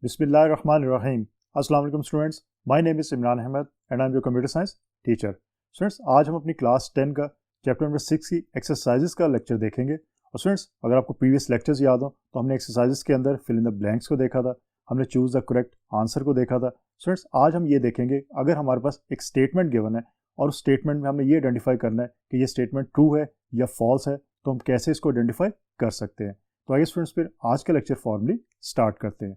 बिस्मिल्लाहिर्रहमानिर्रहीम। अस्सलाम वालेकुम students, my name is Imran Ahmed and I am your computer science teacher. Students, आज हम अपनी क्लास 10 का चैप्टर नंबर 6 की एक्सरसाइजेस का लेक्चर देखेंगे। और स्टूडेंट्स, अगर आपको प्रीवियस लेक्चर्स याद हो तो हमने एक्सरसाइजेस के अंदर फिल इन द ब्लैंक्स को देखा था, हमने चूज़ द करेक्ट आंसर को देखा था। स्टूडेंट्स, आज हम ये देखेंगे अगर हमारे पास एक स्टेटमेंट गिवन है और उस स्टेटमेंट में हमने ये आइडेंटिफाई करना है कि ये स्टेटमेंट ट्रू है या फॉल्स है, तो हम कैसे इसको आइडेंटिफाई कर सकते हैं। तो आइए स्टूडेंट्स, फिर आज का लेक्चर फॉर्मली स्टार्ट करते हैं।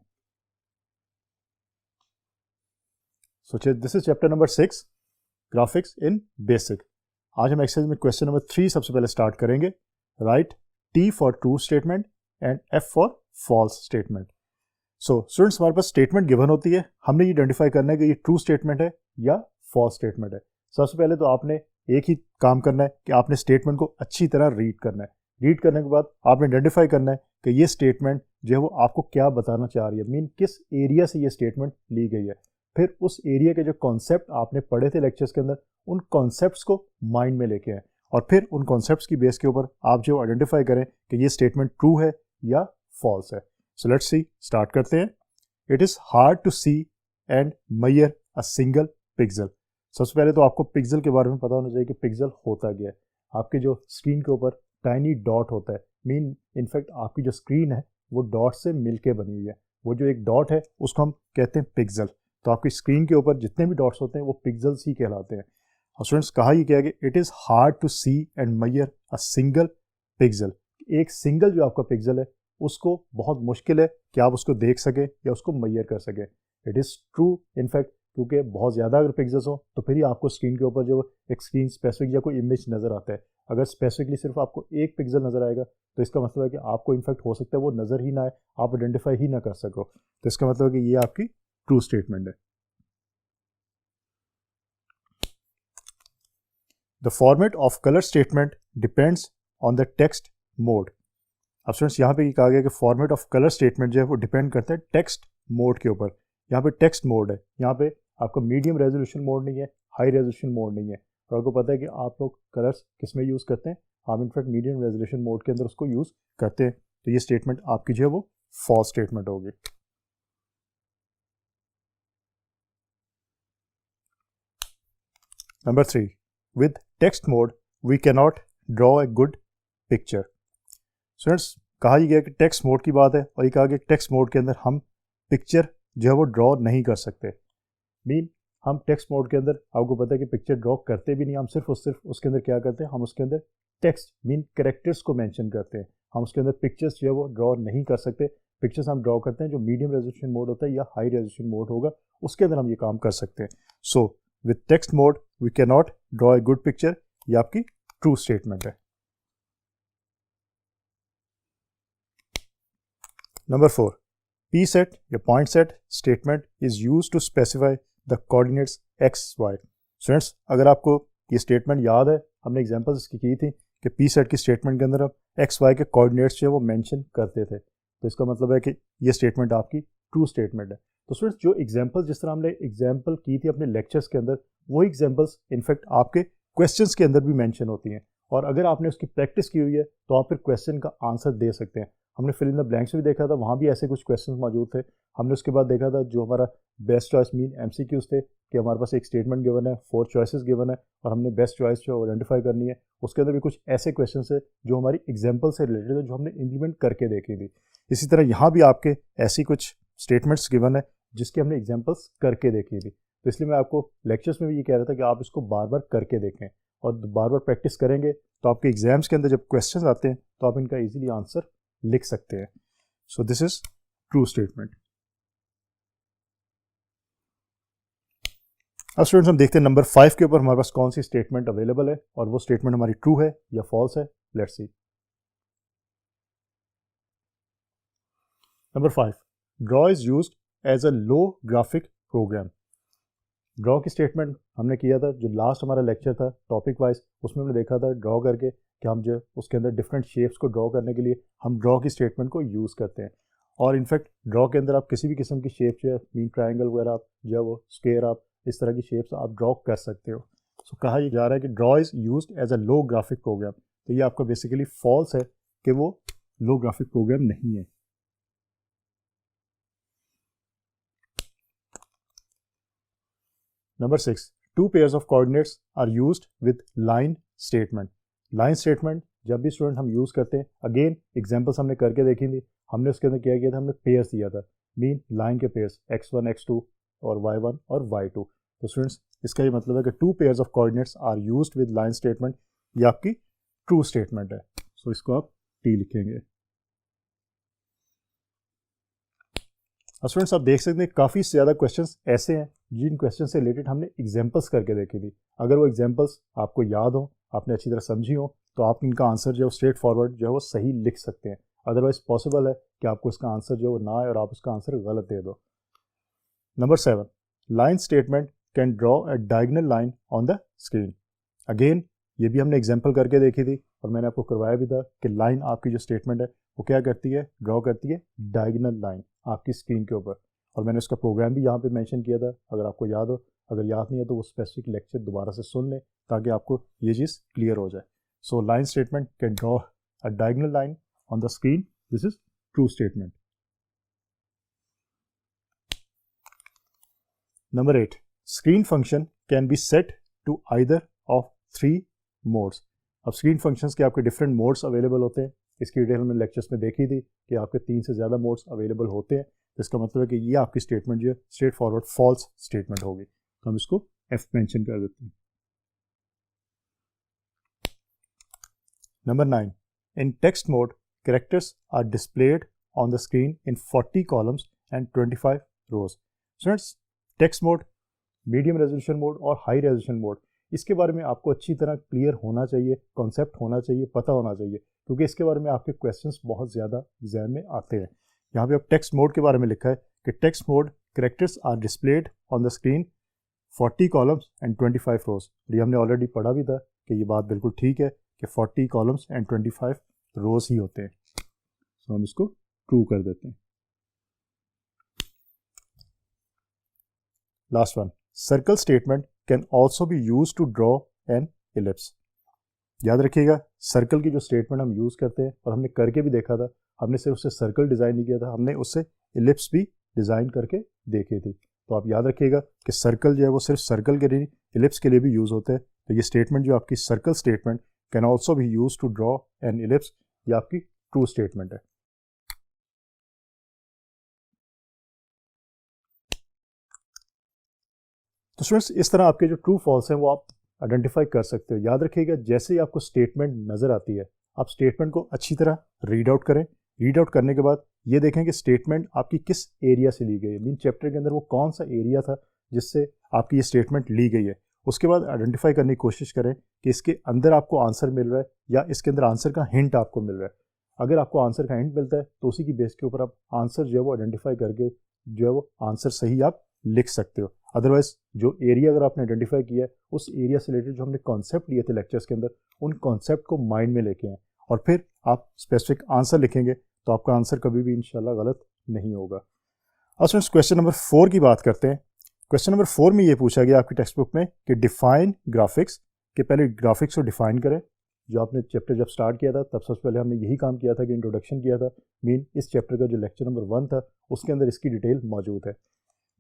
So this is chapter number 6, graphics in basic. आज हम एक्सरसाइज में क्वेश्चन नंबर 3 सबसे पहले स्टार्ट करेंगे। Write T for true statement and F for false statement. So students, हमारे पास स्टेटमेंट गिवन होती है, हमने ये आइडेंटिफाई करना है कि ये ट्रू स्टेटमेंट है या फॉल्स स्टेटमेंट है। सबसे पहले तो आपने एक ही काम करना है कि आपने स्टेटमेंट को अच्छी तरह रीड करना है। रीड करने के बाद आपने आइडेंटिफाई करना है कि ये स्टेटमेंट जो है वो आपको क्या बताना चाह रही है, मीन किस एरिया से ये स्टेटमेंट ली गई है। फिर उस एरिया के जो कॉन्सेप्ट आपने पढ़े थे लेक्चर्स के अंदर, उन कॉन्सेप्ट्स को माइंड में लेके आए और फिर उन कॉन्सेप्ट्स की बेस के ऊपर आप जो आइडेंटिफाई करें कि ये स्टेटमेंट ट्रू है या फॉल्स है। सो लेट्स सी, स्टार्ट करते हैं। It is hard to see and measure a single pixel. सबसे पहले तो आपको पिक्सल के बारे में पता होना चाहिए कि पिक्सल होता क्या है। आपके जो स्क्रीन के ऊपर टाइनी डॉट होता है, मीन इनफैक्ट आपकी जो स्क्रीन है वो डॉट से मिलके बनी हुई है। वो जो एक डॉट है उसको हम कहते हैं पिक्सल। तो आपकी स्क्रीन के ऊपर जितने भी डॉट्स होते हैं वो पिक्सल्स ही कहलाते हैं। और स्टूडेंट्स, कहा ये क्या है कि it is hard to see and measure a single pixel. एक सिंगल जो आपका पिक्सल है उसको बहुत मुश्किल है कि आप उसको देख सकें या उसको मेजर कर सकें। इट इज़ ट्रू इनफैक्ट, क्योंकि बहुत ज़्यादा अगर पिक्सल्स हो तो फिर ही आपको स्क्रीन के ऊपर जो एक स्क्रीन स्पेसिफिक या कोई इमेज नज़र आता है। अगर स्पेसिफिकली सिर्फ आपको एक पिक्सल नज़र आएगा तो इसका मतलब है कि आपको इनफैक्ट हो सकता है वो नज़र ही ना आए, आप आइडेंटिफाई ही ना कर सको। तो इसका मतलब है कि ये आपकी ट्रू स्टेटमेंट है। The format of color statement depends on the text mode. अब स्टूडेंट्स, यहाँ पे ये कहा गया कि फॉर्मेट ऑफ कलर स्टेटमेंट जो है वो डिपेंड करता है टेक्स्ट मोड के ऊपर। यहाँ पे टेक्स्ट मोड है, यहाँ पे आपका मीडियम रेजोल्यूशन मोड नहीं है, हाई रेजोल्यूशन मोड नहीं है। और आपको पता है कि आप लोग कलर्स किस में यूज़ करते हैं, आप इनफैक्ट मीडियम रेजोल्यूशन मोड के अंदर उसको यूज़ करते हैं। तो ये स्टेटमेंट आपकी जो है वो फॉल्स स्टेटमेंट होगी। Number 3, with text mode we cannot draw a good picture. Students, कहा ही गया कि टेक्स्ट मोड की बात है और ये कहा गया कि टेक्स्ट मोड के अंदर हम पिक्चर जो है वो ड्रॉ नहीं कर सकते। मीन हम टेक्स्ट मोड के अंदर, आपको पता है कि पिक्चर ड्रॉ करते भी नहीं, हम सिर्फ उसके अंदर क्या करते हैं, हम उसके अंदर टेक्स्ट मीन कैरेक्टर्स को मेंशन करते हैं। हम उसके अंदर पिक्चर्स जो है वो ड्रॉ नहीं कर सकते। पिक्चर्स हम ड्रॉ करते हैं जो मीडियम रेजोल्यूशन मोड होता है या हाई रेजोल्यूशन मोड होगा, उसके अंदर हम ये काम कर सकते हैं। So with text mode we can not draw a good picture. ये आपकी ट्रू स्टेटमेंट है। नंबर 4, पी सेट या point set statement is use to specify the coordinates X Y. Students, अगर आपको ये स्टेटमेंट याद है, हमने एग्जांपल्स इसकी की थी कि पी सेट की स्टेटमेंट के अंदर हम एक्स वाई के कोऑर्डिनेट्स जो है वो मेंशन करते थे। तो इसका मतलब है कि ये स्टेटमेंट आपकी ट्रू स्टेटमेंट है। तो स्टूडेंट्स, जो एग्जांपल जिस तरह हमने एग्जांपल की थी अपने लेक्चर्स के अंदर, वही एग्जांपल्स इनफैक्ट आपके क्वेश्चंस के अंदर भी मेंशन होती हैं। और अगर आपने उसकी प्रैक्टिस की हुई है तो आप फिर क्वेश्चन का आंसर दे सकते हैं। हमने फिल इन द ब्लैंक्स भी देखा था, वहाँ भी ऐसे कुछ क्वेश्चंस मौजूद थे। हमने उसके बाद देखा था जो हमारा बेस्ट चॉइस मीन एमसीक्यूज थे कि हमारे पास एक स्टेटमेंट गिवन है, 4 चॉइसेस गिवन है और हमने बेस्ट चॉइस जो आइडेंटिफाई करनी है। उसके अंदर भी कुछ ऐसे क्वेश्चन है जो हमारी एग्जाम्पल से रिलेटेड है, जो हमने इम्प्लीमेंट करके देखी थी। इसी तरह यहाँ भी आपके ऐसी कुछ स्टेटमेंट्स गिवन है जिसकी हमने एग्जाम्पल्स करके देखी थी। तो इसलिए मैं आपको लेक्चर्स में भी ये कह रहा था कि आप इसको बार बार करके देखें और बार बार प्रैक्टिस करेंगे तो आपके एग्जाम्स के अंदर जब क्वेश्चंस आते हैं तो आप इनका इजीली आंसर लिख सकते हैं। So this is true statement. अब स्टूडेंट्स, हम देखते हैं नंबर 5 के ऊपर हमारे पास कौन सी स्टेटमेंट अवेलेबल है और वो स्टेटमेंट हमारी ट्रू है या फॉल्स है। Let's see. Number 5, draw is used as a low graphic program. Draw की स्टेटमेंट हमने किया था, जो लास्ट हमारा लेक्चर था टॉपिक वाइज, उसमें हमने देखा था ड्रॉ करके कि हम जो उसके अंदर डिफरेंट शेप्स को ड्रॉ करने के लिए हम ड्रॉ की स्टेटमेंट को यूज़ करते हैं। और इनफैक्ट ड्रॉ के अंदर आप किसी भी किस्म की शेप जो है, मीन ट्रायंगल वगैरह, आप जो है वो स्क्वायर, आप इस तरह की शेप्स आप ड्रॉ कर सकते हो। सो कहा यह जा रहा है कि draw is used as a low graphic program. तो ये आपका बेसिकली फॉल्स है कि वो लो ग्राफिक प्रोग्राम नहीं है। Number 6, 2 pairs of coordinates are used with line statement. Line statement जब भी स्टूडेंट हम यूज़ करते हैं, अगेन एग्जांपल्स हमने करके देखी थी, हमने उसके अंदर क्या किया था, हमने पेयर्स दिया था, मीन लाइन के पेयर्स x1 x2 और y1 और y2. तो स्टूडेंट्स इसका ये मतलब है कि 2 pairs of coordinates are used with line statement. ये आपकी ट्रू स्टेटमेंट है, सो इसको आप टी लिखेंगे. अब स्टूडेंट्स आप देख सकते हैं काफ़ी ज़्यादा क्वेश्चंस ऐसे हैं जिन क्वेश्चन से रिलेटेड हमने एग्जांपल्स करके देखी थी. अगर वो एग्जांपल्स आपको याद हो, आपने अच्छी तरह समझी हो, तो आप इनका आंसर जो है स्ट्रेट फॉरवर्ड जो है वो सही लिख सकते हैं. अदरवाइज पॉसिबल है कि आपको इसका आंसर जो है वो ना आए और आप उसका आंसर गलत दे दो. Number 7, line statement can draw a diagonal line on the screen. Again ये भी हमने एग्जाम्पल करके देखी थी और मैंने आपको करवाया भी था कि लाइन आपकी जो स्टेटमेंट है वो क्या करती है, ड्रॉ करती है डायगोनल लाइन आपकी स्क्रीन के ऊपर. और मैंने उसका प्रोग्राम भी यहाँ पे मेंशन किया था, अगर आपको याद हो. अगर याद नहीं है तो वो स्पेसिफिक लेक्चर दोबारा से सुन लें ताकि आपको ये चीज़ क्लियर हो जाए. So line statement can draw a diagonal line on the screen. This is true statement. Number 8, screen function can be set to either of 3 modes. अब स्क्रीन फंक्शंस के आपके डिफरेंट मोड्स अवेलेबल होते हैं. इसकी detail हमने lectures में देखी थी कि आपके 3 से ज़्यादा मोड्स अवेलेबल होते हैं. तो इसका मतलब है कि ये आपकी स्टेटमेंट जो है स्ट्रेट फॉरवर्ड फॉल्स स्टेटमेंट होगी. तो हम इसको एफ मेंशन कर देते हैं. Number 9, in text mode characters are displayed on the screen in 40 columns and 25 rows. Students text mode, medium resolution mode और हाई रेजोल्यूशन मोड, इसके बारे में आपको अच्छी तरह क्लियर होना चाहिए, कॉन्सेप्ट होना चाहिए, पता होना चाहिए, क्योंकि इसके बारे में आपके क्वेश्चंस बहुत ज़्यादा एग्जाम में आते हैं. यहाँ पे अब टेक्स्ट मोड के बारे में लिखा है कि text mode characters are displayed on the screen 40 columns and 25 rows. ये हमने ऑलरेडी पढ़ा भी था कि ये बात बिल्कुल ठीक है कि 40 कॉलम्स एंड 25 रोज ही होते हैं. तो हम इसको ट्रू कर देते हैं. Last one, circle statement can also be use to draw an ellipse. याद रखिएगा सर्कल की जो स्टेटमेंट हम यूज़ करते हैं, और हमने करके भी देखा था, हमने सिर्फ उससे सर्कल डिज़ाइन नहीं किया था, हमने उससे इलिप्स भी डिज़ाइन करके देखी थी. तो आप याद रखिएगा कि सर्कल जो है वो सिर्फ सर्कल के लिए, इलिप्स के लिए भी यूज़ होते हैं. तो ये स्टेटमेंट जो आपकी circle statement can also be use to draw an ellipse, ये आपकी ट्रू स्टेटमेंट है. तो स्टूडेंट्स इस तरह आपके जो ट्रू फॉल्स हैं वो आप आइडेंटिफाई कर सकते हो. याद रखिएगा जैसे ही आपको स्टेटमेंट नज़र आती है, आप स्टेटमेंट को अच्छी तरह रीड आउट करें. रीड आउट करने के बाद ये देखें कि स्टेटमेंट आपकी किस एरिया से ली गई है, मीन चैप्टर के अंदर वो कौन सा एरिया था जिससे आपकी ये स्टेटमेंट ली गई है. उसके बाद आइडेंटिफाई करने की कोशिश करें कि इसके अंदर आपको आंसर मिल रहा है या इसके अंदर आंसर का हिंट आपको मिल रहा है. अगर आपको आंसर का हिंट मिलता है तो उसी की बेस के ऊपर आप आंसर जो है वो आइडेंटिफाई करके जो है वो आंसर सही आप लिख सकते हो. अदरवाइज जो एरिया अगर आपने आइडेंटिफाई किया है, उस एरिया से रिलेटेड जो हमने कॉन्सेप्ट लिए थे लेक्चर्स के अंदर, उन कॉन्सेप्ट को माइंड में लेके आएँ और फिर आप स्पेसिफिक आंसर लिखेंगे तो आपका आंसर कभी भी इंशाल्लाह गलत नहीं होगा. अब स्टूडेंट्स क्वेश्चन नंबर 4 की बात करते हैं. क्वेश्चन नंबर 4 में ये पूछा गया आपकी टेक्स्ट बुक में कि डिफाइन ग्राफिक्स, के पहले ग्राफिक्स को डिफाइन करें. जो आपने चैप्टर जब स्टार्ट किया था तब सबसे पहले हमने यही काम किया था कि इंट्रोडक्शन किया था. मीन इस चैप्टर का जो लेक्चर नंबर 1 था उसके अंदर इसकी डिटेल मौजूद है.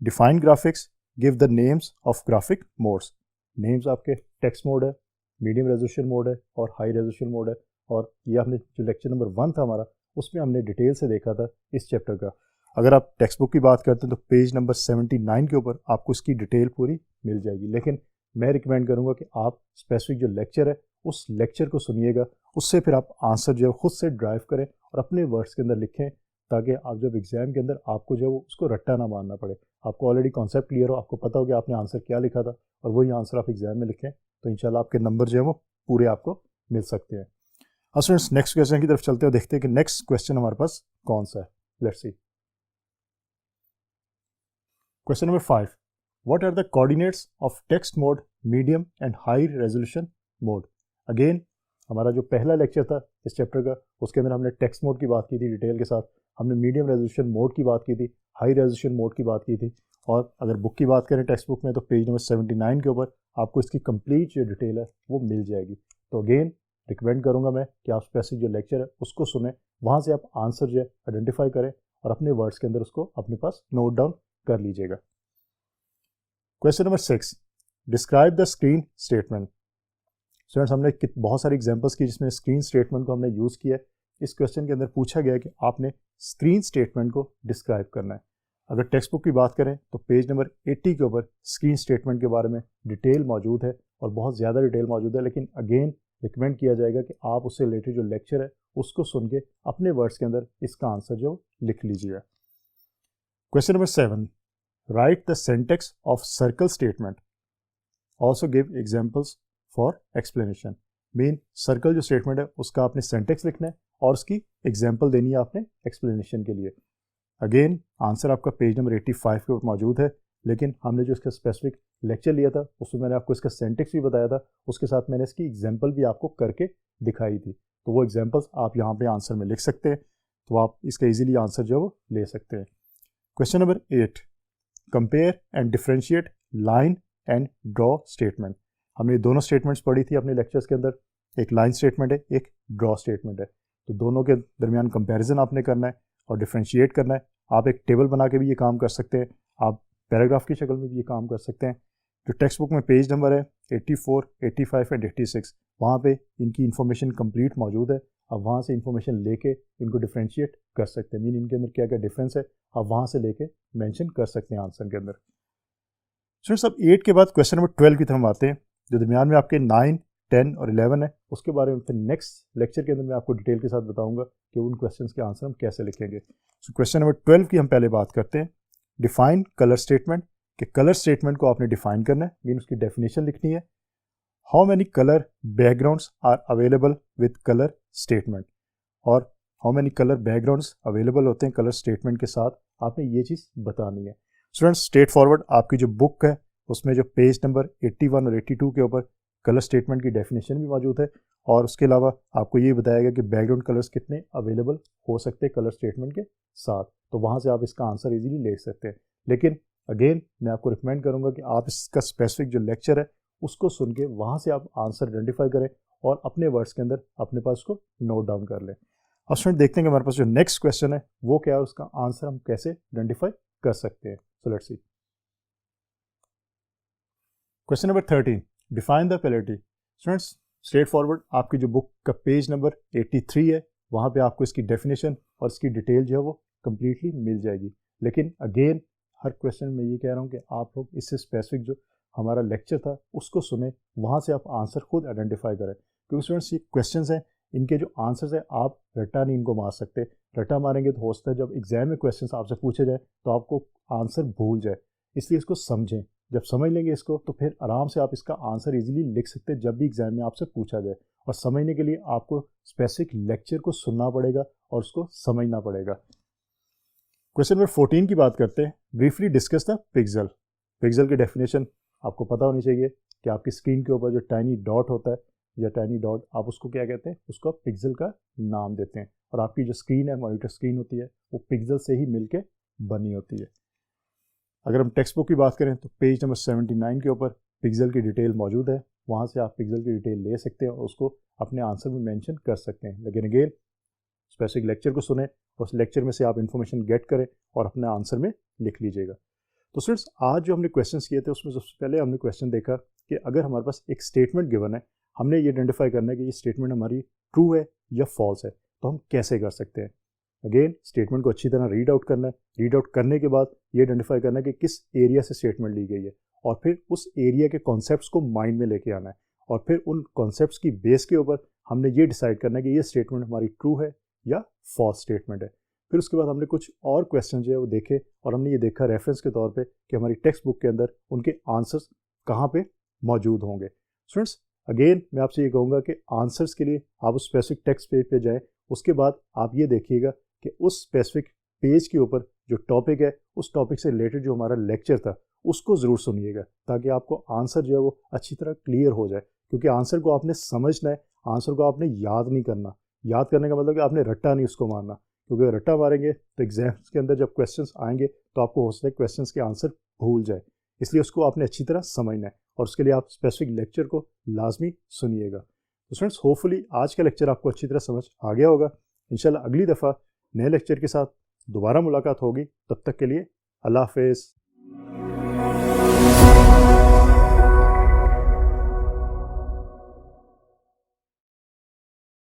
Define graphics, give the names of graphic modes. Names आपके टेक्स्ट मोड है, मीडियम रेजोल्यूशन मोड है और हाई रेजोल्यूशन मोड है. और ये आपने जो लेक्चर नंबर 1 था हमारा, उसमें हमने डिटेल से देखा था इस चैप्टर का. अगर आप टेक्स्ट बुक की बात करते हैं तो पेज नंबर 79 के ऊपर आपको इसकी डिटेल पूरी मिल जाएगी. लेकिन मैं रिकमेंड करूँगा कि आप स्पेसिफिक जो लेक्चर है उस लेक्चर को सुनिएगा, उससे फिर आप आंसर जो है खुद से ड्राइव करें और अपने वर्ड्स के अंदर लिखें, ताकि आप जब एग्जाम के अंदर आपको जो है वो उसको रट्टा ना मारना पड़े. आपको ऑलरेडी कॉन्सेप्ट क्लियर हो, आपको पता हो कि आपने आंसर क्या लिखा था और वही आंसर आप एग्जाम में लिखें, तो इंशाल्लाह आपके नंबर जो है वो पूरे आपको मिल सकते हैं. अब स्टूडेंट्स नेक्स्ट क्वेश्चन की तरफ चलते हैं, देखते हैं कि नेक्स्ट क्वेश्चन हमारे पास कौन सा है. Let's see. Question number 5, what are the coordinates of text mode, medium and high resolution mode. Again हमारा जो पहला लेक्चर था इस चैप्टर का, उसके अंदर हमने टेक्स्ट मोड की बात की थी डिटेल के साथ, हमने मीडियम रेजोल्यूशन मोड की बात की थी, हाई रेजोल्यूशन मोड की बात की थी. और अगर बुक की बात करें टेक्स्ट बुक में तो पेज नंबर 79 के ऊपर आपको इसकी कंप्लीट जो डिटेल है वो मिल जाएगी. तो अगेन रिकमेंड करूँगा मैं कि आप स्पेसिफिक जो लेक्चर है उसको सुने, वहाँ से आप आंसर जो है आइडेंटिफाई करें और अपने वर्ड्स के अंदर उसको अपने पास नोट डाउन कर लीजिएगा. Question number 6, describe the screen statement. Students हमने बहुत सारी एग्जांपल्स की जिसमें स्क्रीन स्टेटमेंट को हमने यूज़ किया है। इस क्वेश्चन के अंदर पूछा गया है कि आपने स्क्रीन स्टेटमेंट को डिस्क्राइब करना है। अगर टेक्स्ट बुक की बात करें तो पेज नंबर 80 के ऊपर स्क्रीन स्टेटमेंट के बारे में डिटेल मौजूद है और बहुत ज़्यादा डिटेल मौजूद है, लेकिन अगेन रिकमेंड किया जाएगा कि आप उससे रिलेटेड जो लेक्चर है उसको सुन के अपने वर्ड्स के अंदर इसका आंसर जो लिख लीजिएगा। Question number 7, right the syntax of circle statement, also give examples for explanation. Main circle जो स्टेटमेंट है उसका आपने सिंटैक्स लिखना है और उसकी एग्जाम्पल देनी है आपने एक्सप्लेनेशन के लिए। अगेन आंसर आपका पेज नंबर 85 के ऊपर मौजूद है, लेकिन हमने जो इसका स्पेसिफिक लेक्चर लिया था उसमें मैंने आपको इसका सिंटैक्स भी बताया था, उसके साथ मैंने इसकी एग्जाम्पल भी आपको करके दिखाई थी। तो वो एग्जाम्पल्स आप यहाँ पे आंसर में लिख सकते हैं, तो आप इसका ईजिली आंसर जो है वो ले सकते हैं। Question number 8, compare and differentiate line and draw statement. हमने दोनों स्टेटमेंट्स पढ़ी थी अपने लेक्चर्स के अंदर, एक लाइन स्टेटमेंट है, एक ड्रॉ स्टेटमेंट है। तो दोनों के दरमियान कंपैरिजन आपने करना है और डिफ्रेंशिएट करना है। आप एक टेबल बना के भी ये काम कर सकते हैं, आप पैराग्राफ की शक्ल में भी ये काम कर सकते हैं। जो टेक्स्ट बुक में पेज नंबर है 84, 85 एंड 86, वहाँ पे इनकी इन्फॉर्मेशन कंप्लीट मौजूद है। आप वहाँ से इन्फॉर्मेशन लेके इनको डिफ्रेंशिएट कर सकते हैं, मीन इनके अंदर क्या क्या डिफरेंस है आप वहाँ से लेके मेंशन कर सकते हैं आंसर के अंदर। स्टूडेंट्स अब 8 के बाद क्वेश्चन नंबर 12 की तरफ हम आते हैं, जो दरमियान में आपके 9, 10 और 11 है। उसके बारे में फिर नेक्स्ट लेक्चर के अंदर मैं आपको डिटेल के साथ बताऊंगा कि उन क्वेश्चंस के आंसर हम कैसे लिखेंगे। सो क्वेश्चन नंबर 12 की हम पहले बात करते हैं। डिफाइन कलर स्टेटमेंट, कि कलर स्टेटमेंट को आपने डिफाइन करना है, मीन उसकी डेफिनेशन लिखनी है। How many colour backgrounds are available with colour statement, और how many colour backgrounds available होते हैं कलर स्टेटमेंट के साथ, आपने ये चीज़ बतानी है। स्टूडेंट्स स्ट्रेट फॉरवर्ड आपकी जो बुक है उसमें जो पेज नंबर 81 और 82 के ऊपर कलर स्टेटमेंट की डेफिनेशन भी मौजूद है, और उसके अलावा आपको ये बताया गया कि बैकग्राउंड कलर्स कितने अवेलेबल हो सकते हैं कलर स्टेटमेंट के साथ, तो वहाँ से आप इसका आंसर इजीली ले सकते हैं। लेकिन अगेन मैं आपको रिकमेंड करूँगा कि आप इसका स्पेसिफिक जो लेक्चर है उसको सुन के वहाँ से आप आंसर आइडेंटिफाई करें और अपने वर्ड्स के अंदर अपने पास उसको नोट डाउन कर लें। अब स्टूडेंट देखते हैं कि हमारे पास जो नेक्स्ट क्वेश्चन है वो क्या है, उसका आंसर हम कैसे आइडेंटिफाई कर सकते हैं। So let's see. Question number 13, define the penalty. Students straight forward आपकी जो बुक का पेज नंबर 83 है वहाँ पे आपको इसकी डेफिनेशन और इसकी डिटेल जो है वो कम्प्लीटली मिल जाएगी। लेकिन अगेन हर क्वेश्चन में ये कह रहा हूँ कि आप लोग इससे स्पेसिफिक जो हमारा लेक्चर था उसको सुने, वहाँ से आप आंसर खुद आइडेंटिफाई करें, क्योंकि स्टूडेंट्स ये क्वेश्चंस हैं, इनके जो आंसर्स हैं आप रट्टा नहीं इनको मार सकते। रट्टा मारेंगे तो हो सकता है जब एग्जाम में क्वेश्चंस आपसे पूछे जाए तो आपको आंसर भूल जाए, इसलिए इसको समझें। जब समझ लेंगे इसको तो फिर आराम से आप इसका आंसर इजीली लिख सकते हैं जब भी एग्जाम में आपसे पूछा जाए। और समझने के लिए आपको स्पेसिफिक लेक्चर को सुनना पड़ेगा और उसको समझना पड़ेगा। क्वेश्चन नंबर 14 की बात करते हैं। Briefly discuss the pixel. Pixel की डेफिनेशन आपको पता होनी चाहिए कि आपकी स्क्रीन के ऊपर जो टाइनी डॉट होता है या टाइनी डॉट आप उसको क्या कहते हैं, उसको आप पिक्सल का नाम देते हैं। और आपकी जो स्क्रीन है मॉनिटर स्क्रीन होती है वो पिक्सल से ही मिलके बनी होती है। अगर हम टेक्स्ट बुक की बात करें तो पेज नंबर 79 के ऊपर पिक्सल की डिटेल मौजूद है, वहाँ से आप पिक्सल की डिटेल ले सकते हैं और उसको अपने आंसर में मेंशन कर सकते हैं। लेकिन अगेन स्पेसिफिक लेक्चर को सुने, उस लेक्चर में से आप इन्फॉर्मेशन गेट करें और अपने आंसर में लिख लीजिएगा। तो स्टूडेंट्स आज जो हमने क्वेश्चंस किए थे उसमें सबसे पहले हमने क्वेश्चन देखा कि अगर हमारे पास एक स्टेटमेंट गिवन है, हमने ये आइडेंटिफाई करना है कि ये स्टेटमेंट हमारी ट्रू है या फॉल्स है, तो हम कैसे कर सकते हैं। अगेन स्टेटमेंट को अच्छी तरह रीड आउट करना है, रीड आउट करने के बाद ये आइडेंटिफाई करना है कि किस एरिया से स्टेटमेंट ली गई है, और फिर उस एरिया के कॉन्सेप्ट्स को माइंड में लेके आना है, और फिर उन कॉन्सेप्ट्स की बेस के ऊपर हमने ये डिसाइड करना है कि ये स्टेटमेंट हमारी ट्रू है या फॉल्स स्टेटमेंट है। फिर उसके बाद हमने कुछ और क्वेश्चन जो है वो देखे और हमने ये देखा रेफरेंस के तौर पे कि हमारी टेक्स्ट बुक के अंदर उनके आंसर्स कहाँ पे मौजूद होंगे। स्टूडेंट्स अगेन मैं आपसे ये कहूँगा कि आंसर्स के लिए आप उस स्पेसिफिक टेक्स्ट पेज पे जाएं, उसके बाद आप ये देखिएगा कि उस स्पेसिफिक पेज के ऊपर जो टॉपिक है उस टॉपिक से रिलेटेड जो हमारा लेक्चर था उसको ज़रूर सुनिएगा, ताकि आपको आंसर जो है वो अच्छी तरह क्लियर हो जाए। क्योंकि आंसर को आपने समझना है, आंसर को आपने याद नहीं करना। याद करने का मतलब कि आपने रट्टा नहीं उसको मारना, क्योंकि अगर रट्टा मारेंगे तो एग्जाम्स के अंदर जब क्वेश्चंस आएंगे तो आपको हो सकता है क्वेश्चंस के आंसर भूल जाए। इसलिए उसको आपने अच्छी तरह समझना है और उसके लिए आप स्पेसिफिक लेक्चर को लाजमी सुनिएगा। तो फ्रेंड्स होपफुली आज का लेक्चर आपको अच्छी तरह समझ आ गया होगा। इंशाल्लाह अगली दफ़ा नए लेक्चर के साथ दोबारा मुलाकात होगी। तब तक के लिए अल्लाह हाफिज़।